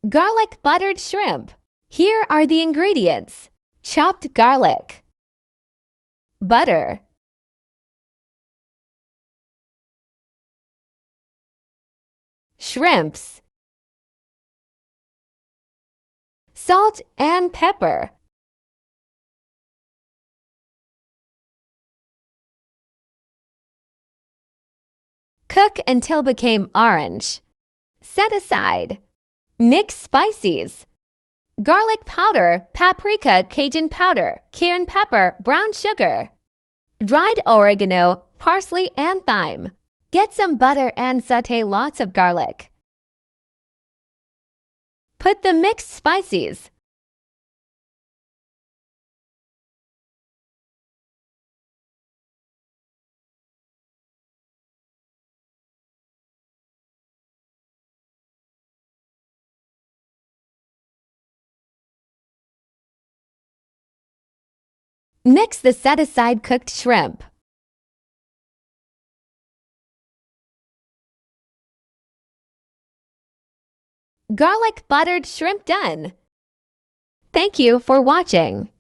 Garlic buttered shrimp. Here are the ingredients: chopped garlic, butter, shrimps, salt and pepper. Cook until became orange. Set aside. Mix spices: garlic powder, paprika, Cajun powder, cayenne pepper, brown sugar, dried oregano, parsley, and thyme. Get some butter and saute lots of garlic. Put the mixed spices, mix the set-aside cooked shrimp. Garlic buttered shrimp done. Thank you for watching.